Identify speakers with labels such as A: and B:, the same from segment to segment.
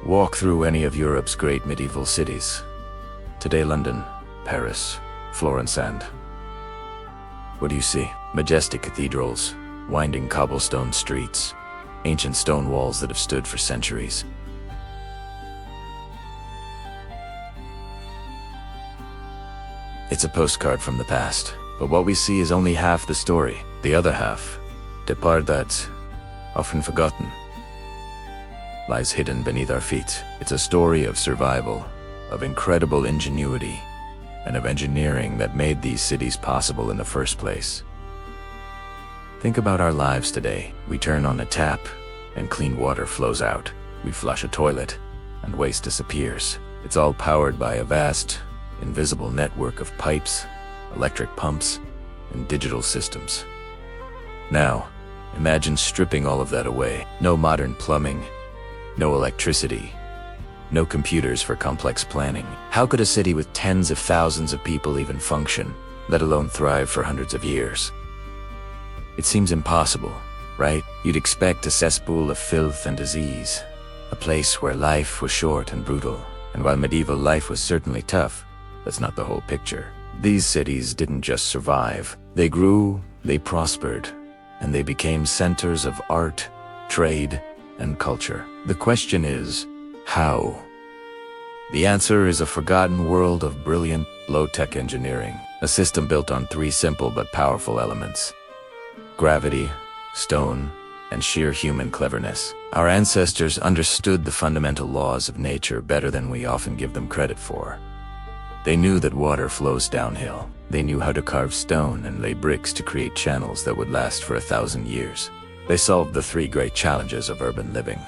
A: Walk through any of Europe's great medieval cities. Today London, Paris, Florence and... What do you see? Majestic cathedrals, winding cobblestone streets, ancient stone walls that have stood for centuries. It's a postcard from the past, but what we see is only half the story. The other half, the part that's often forgotten, lies hidden beneath our feet. It's a story of survival, of incredible ingenuity, and of engineering that made these cities possible in the first place. Think about our lives today. We turn on a tap, and clean water flows out. We flush a toilet, and waste disappears. It's all powered by a vast, invisible network of pipes, electric pumps, and digital systems. Now, imagine stripping all of that away. No modern plumbing, no electricity, no computers for complex planning. How could a city with tens of thousands of people even function, let alone thrive for hundreds of years? It seems impossible, right? You'd expect a cesspool of filth and disease, a place where life was short and brutal. And while medieval life was certainly tough, that's not the whole picture. These cities didn't just survive. They grew, they prospered, and they became centers of art, trade, and culture. The question is, how? The answer is a forgotten world of brilliant, low-tech engineering, a system built on three simple but powerful elements: gravity, stone, and sheer human cleverness. Our ancestors understood the fundamental laws of nature better than we often give them credit for. They knew that water flows downhill. They knew how to carve stone and lay bricks to create channels that would last for 1,000 years. They solved the three great challenges of urban living: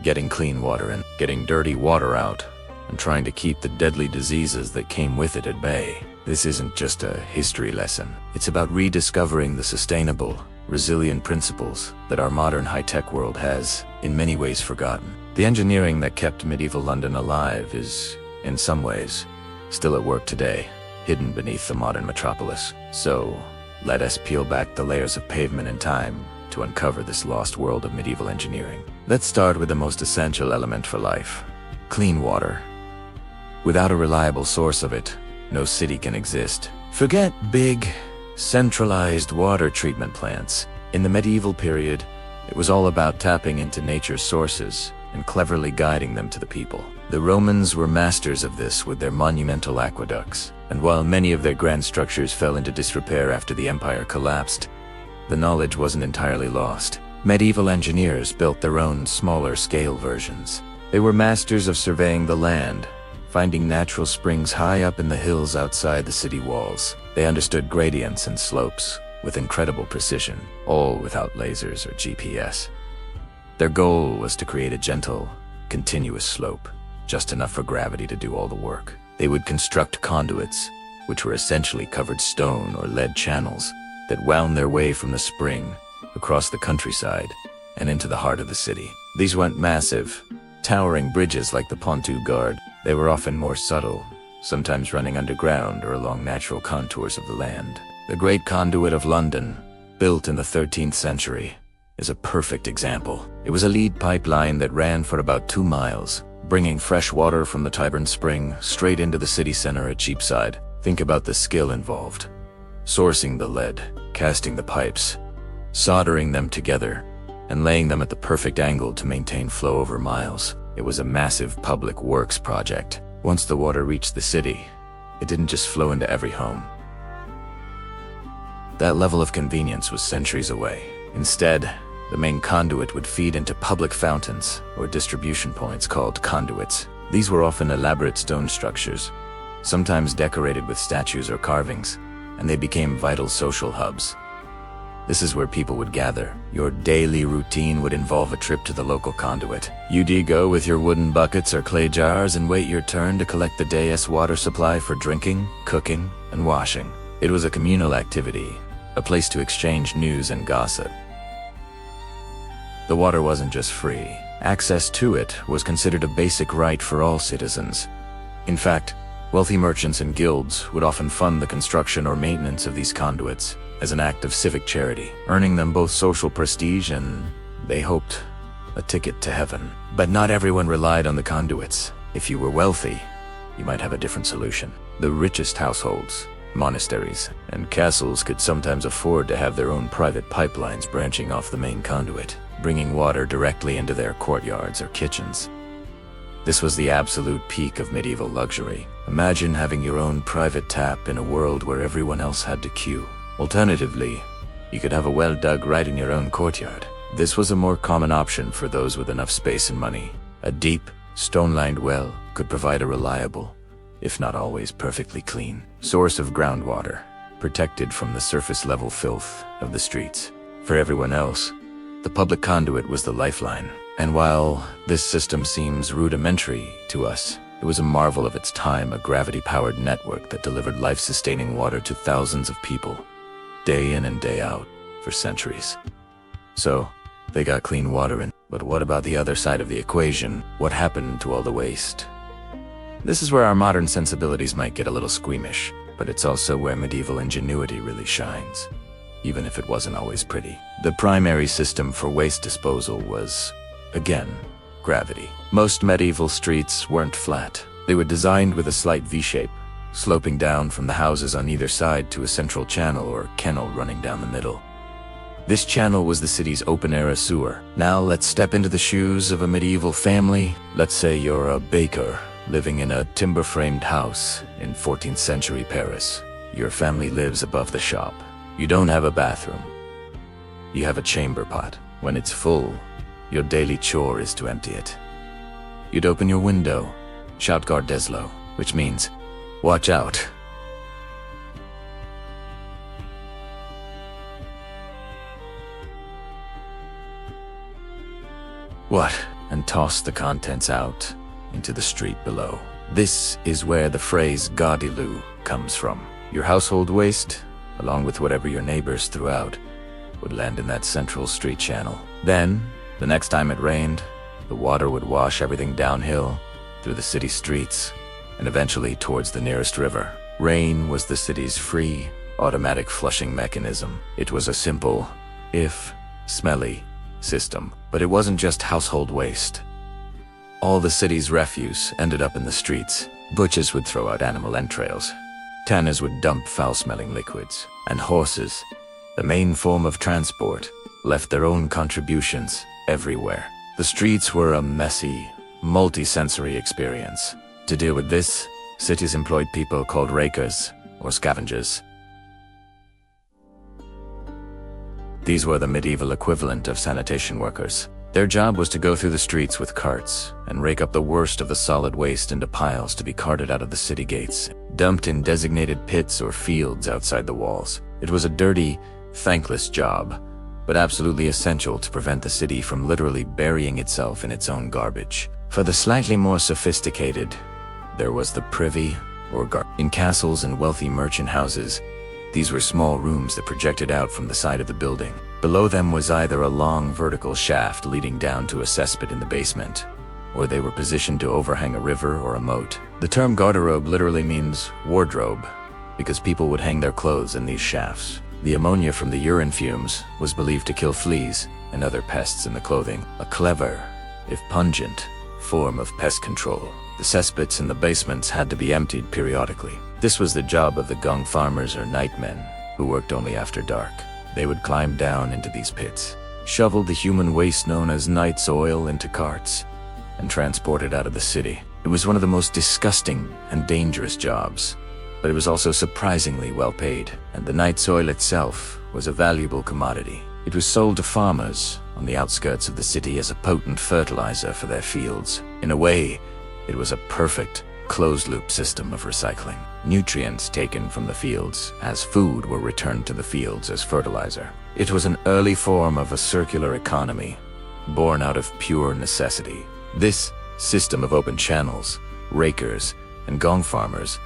A: getting clean water in, getting dirty water out, and trying to keep the deadly diseases that came with it at bay. This isn't just a history lesson. It's about rediscovering the sustainable, resilient principles that our modern high-tech world has, in many ways, forgotten. The engineering that kept medieval London alive is, in some ways, still at work today, hidden beneath the modern metropolis. So, let us peel back the layers of pavement and time to uncover this lost world of medieval engineering. Let's start with the most essential element for life: clean water. Without a reliable source of it, no city can exist. Forget big, centralized water treatment plants. In the medieval period, it was all about tapping into nature's sources and cleverly guiding them to the people. The Romans were masters of this with their monumental aqueducts, and while many of their grand structures fell into disrepair after the empire collapsed, the knowledge wasn't entirely lost. Medieval engineers built their own smaller-scale versions. They were masters of surveying the land, finding natural springs high up in the hills outside the city walls. They understood gradients and slopes with incredible precision, all without lasers or GPS. Their goal was to create a gentle, continuous slope, just enough for gravity to do all the work. They would construct conduits, which were essentially covered stone or lead channels that wound their way from the spring across the countryside and into the heart of the city. These weren't massive, towering bridges like the Pont du Gard. They were often more subtle, sometimes running underground or along natural contours of the land. The Great Conduit of London, built in the 13th century, is a perfect example. It was a lead pipeline that ran for about 2 miles, bringing fresh water from the Tyburn Spring straight into the city center at Cheapside. Think about the skill involved: sourcing the lead, casting the pipes, soldering them together, and laying them at the perfect angle to maintain flow over miles. It was a massive public works project. Once the water reached the city, it didn't just flow into every home. That level of convenience was centuries away. Instead, the main conduit would feed into public fountains, or distribution points called conduits. These were often elaborate stone structures, sometimes decorated with statues or carvings, and they became vital social hubs. This is where people would gather. Your daily routine would involve a trip to the local conduit. You'd go with your wooden buckets or clay jars and wait your turn to collect the day's water supply for drinking, cooking, and washing. It was a communal activity, a place to exchange news and gossip. The water wasn't just free. Access to it was considered a basic right for all citizens. In fact, wealthy merchants and guilds would often fund the construction or maintenance of these conduits as an act of civic charity, earning them both social prestige and, they hoped, a ticket to heaven. But not everyone relied on the conduits. If you were wealthy, you might have a different solution. The richest households, monasteries, and castles could sometimes afford to have their own private pipelines branching off the main conduit, bringing water directly into their courtyards or kitchens. This was the absolute peak of medieval luxury. Imagine having your own private tap in a world where everyone else had to queue. Alternatively, you could have a well dug right in your own courtyard. This was a more common option for those with enough space and money. A deep, stone-lined well could provide a reliable, if not always perfectly clean, source of groundwater, protected from the surface-level filth of the streets. For everyone else, the public conduit was the lifeline. And while this system seems rudimentary to us, it was a marvel of its time, a gravity-powered network that delivered life-sustaining water to thousands of people, day in and day out, for centuries. So, they got clean water in. But what about the other side of the equation? What happened to all the waste? This is where our modern sensibilities might get a little squeamish, but it's also where medieval ingenuity really shines, even if it wasn't always pretty. The primary system for waste disposal was, again, gravity. Most medieval streets weren't flat. They were designed with a slight V-shape, sloping down from the houses on either side to a central channel or kennel running down the middle. This channel was the city's open-air sewer. Now let's step into the shoes of a medieval family. Let's say you're a baker living in a timber-framed house in 14th century Paris. Your family lives above the shop. You don't have a bathroom. You have a chamber pot. When it's full, your daily chore is to empty it. You'd open your window, shout Garde des Lots, which means, watch out. What? And toss the contents out into the street below. This is where the phrase Garde des Lots comes from. Your household waste, along with whatever your neighbors threw out, would land in that central street channel. Then, the next time it rained, the water would wash everything downhill, through the city streets, and eventually towards the nearest river. Rain was the city's free, automatic flushing mechanism. It was a simple, if smelly, system. But it wasn't just household waste. All the city's refuse ended up in the streets. Butchers would throw out animal entrails. Tanners would dump foul-smelling liquids. And horses, the main form of transport, left their own contributions everywhere. The streets were a messy, multi-sensory experience. To deal with this, cities employed people called rakers, or scavengers. These were the medieval equivalent of sanitation workers. Their job was to go through the streets with carts and rake up the worst of the solid waste into piles to be carted out of the city gates, dumped in designated pits or fields outside the walls. It was a dirty, thankless job, but absolutely essential to prevent the city from literally burying itself in its own garbage. For the slightly more sophisticated, there was the privy, or in castles and wealthy merchant houses. These were small rooms that projected out from the side of the building. Below them was either a long vertical shaft leading down to a cesspit in the basement, or they were positioned to overhang a river or a moat. The term garderobe literally means wardrobe, because people would hang their clothes in these shafts. The ammonia from the urine fumes was believed to kill fleas and other pests in the clothing. A clever, if pungent, form of pest control. The cesspits in the basements had to be emptied periodically. This was the job of the gong farmers or nightmen, who worked only after dark. They would climb down into these pits, shovel the human waste known as night soil into carts, and transport it out of the city. It was one of the most disgusting and dangerous jobs, but it was also surprisingly well paid, and the night soil itself was a valuable commodity. It was sold to farmers on the outskirts of the city as a potent fertilizer for their fields. In a way, it was a perfect, closed-loop system of recycling. Nutrients taken from the fields as food were returned to the fields as fertilizer. It was an early form of a circular economy, born out of pure necessity. This system of open channels, rakers, and gong farmers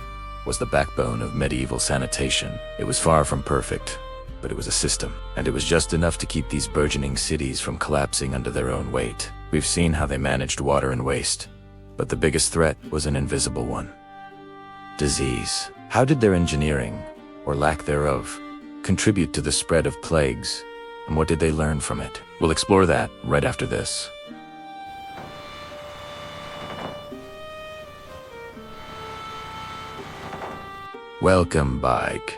A: was the backbone of medieval sanitation. It was far from perfect, but it was a system, and it was just enough to keep these burgeoning cities from collapsing under their own weight. We've seen how they managed water and waste, but the biggest threat was an invisible one. Disease. How did their engineering, or lack thereof, contribute to the spread of plagues, and what did they learn from it? We'll explore that right after this. Welcome back.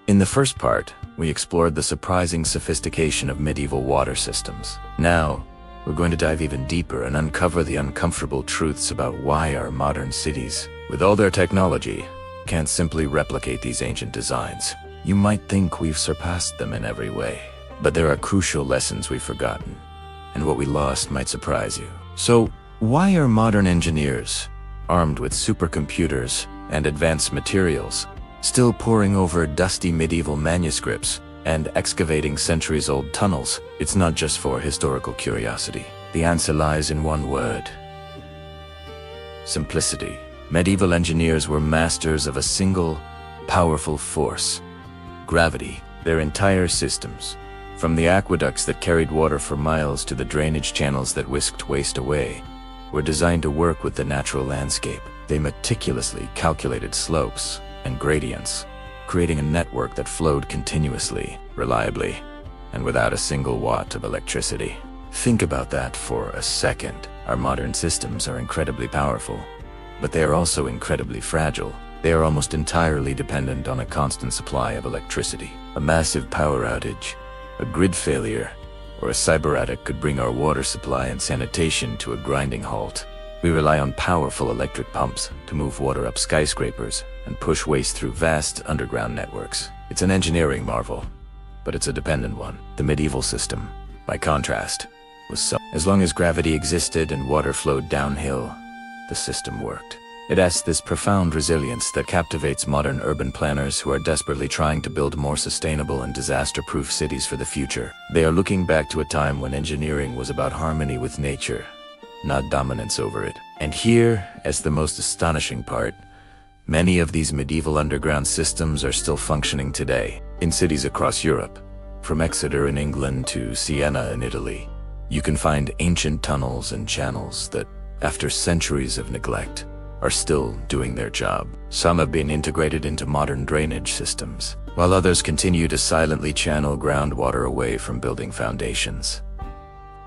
A: In the first part, we explored the surprising sophistication of medieval water systems. Now, we're going to dive even deeper and uncover the uncomfortable truths about why our modern cities, with all their technology, can't simply replicate these ancient designs. You might think we've surpassed them in every way, but there are crucial lessons we've forgotten, and what we lost might surprise you. So, why are modern engineers, armed with supercomputers and advanced materials, still poring over dusty medieval manuscripts and excavating centuries-old tunnels? It's not just for historical curiosity. The answer lies in one word: simplicity. Medieval engineers were masters of a single, powerful force: gravity. Their entire systems, from the aqueducts that carried water for miles to the drainage channels that whisked waste away, were designed to work with the natural landscape. They meticulously calculated slopes and gradients, creating a network that flowed continuously, reliably, and without a single watt of electricity. Think about that for a second. Our modern systems are incredibly powerful, but they are also incredibly fragile. They are almost entirely dependent on a constant supply of electricity. A massive power outage, a grid failure, or a cyber attack could bring our water supply and sanitation to a grinding halt. We rely on powerful electric pumps to move water up skyscrapers and push waste through vast underground networks. It's an engineering marvel, but it's a dependent one. The medieval system, by contrast, was as long as gravity existed and water flowed downhill, the system worked. It has this profound resilience that captivates modern urban planners who are desperately trying to build more sustainable and disaster-proof cities for the future. They are looking back to a time when engineering was about harmony with nature, not dominance over it. And here, as the most astonishing part, many of these medieval underground systems are still functioning today. In cities across Europe, from Exeter in England to Siena in Italy, you can find ancient tunnels and channels that, after centuries of neglect, are still doing their job. Some have been integrated into modern drainage systems, while others continue to silently channel groundwater away from building foundations,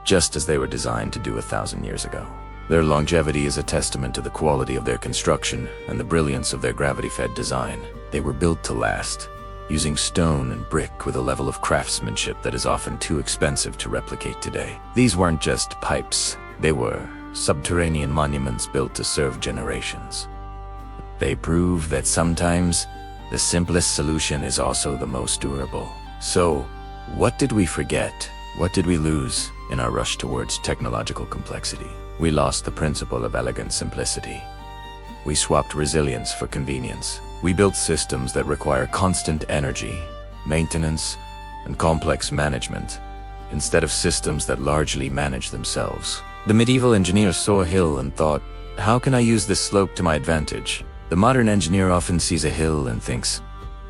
A: just as they were designed to do 1,000 years ago. Their longevity is a testament to the quality of their construction and the brilliance of their gravity-fed design. They were built to last, using stone and brick with a level of craftsmanship that is often too expensive to replicate today. These weren't just pipes, they were subterranean monuments built to serve generations. They prove that sometimes the simplest solution is also the most durable. So, what did we forget? What did we lose in our rush towards technological complexity? We lost the principle of elegant simplicity. We swapped resilience for convenience. We built systems that require constant energy, maintenance, and complex management, instead of systems that largely manage themselves. The medieval engineer saw a hill and thought, how can I use this slope to my advantage? The modern engineer often sees a hill and thinks,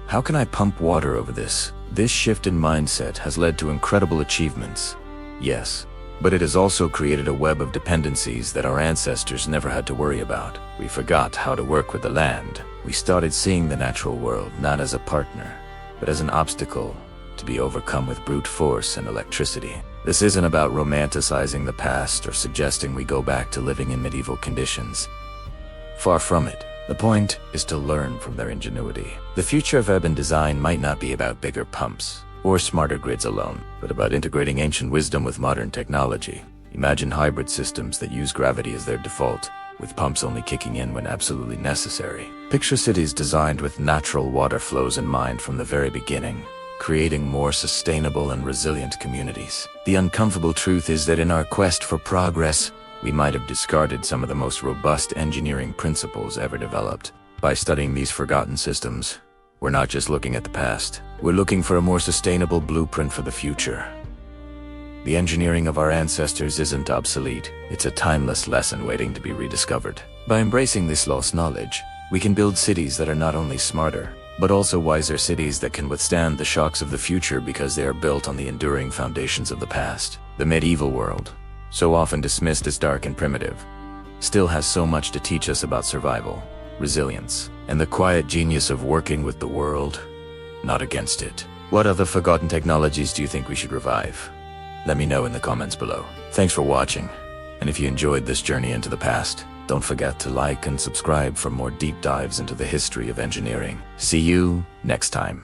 A: how can I pump water over this? This shift in mindset has led to incredible achievements, yes, but it has also created a web of dependencies that our ancestors never had to worry about. We forgot how to work with the land. We started seeing the natural world not as a partner, but as an obstacle to be overcome with brute force and electricity. This isn't about romanticizing the past or suggesting we go back to living in medieval conditions. Far from it. The point is to learn from their ingenuity. The future of urban design might not be about bigger pumps or smarter grids alone, but about integrating ancient wisdom with modern technology. Imagine hybrid systems that use gravity as their default, with pumps only kicking in when absolutely necessary. Picture cities designed with natural water flows in mind from the very beginning, creating more sustainable and resilient communities. The uncomfortable truth is that in our quest for progress, we might have discarded some of the most robust engineering principles ever developed. By studying these forgotten systems, we're not just looking at the past, we're looking for a more sustainable blueprint for the future. The engineering of our ancestors isn't obsolete, it's a timeless lesson waiting to be rediscovered. By embracing this lost knowledge, we can build cities that are not only smarter, but also wiser cities that can withstand the shocks of the future because they are built on the enduring foundations of the past. The medieval world, so often dismissed as dark and primitive, still has so much to teach us about survival, resilience, and the quiet genius of working with the world, not against it. What other forgotten technologies do you think we should revive? Let me know in the comments below. Thanks for watching, and if you enjoyed this journey into the past, Don't forget to like and subscribe for more deep dives into the history of engineering. See you next time.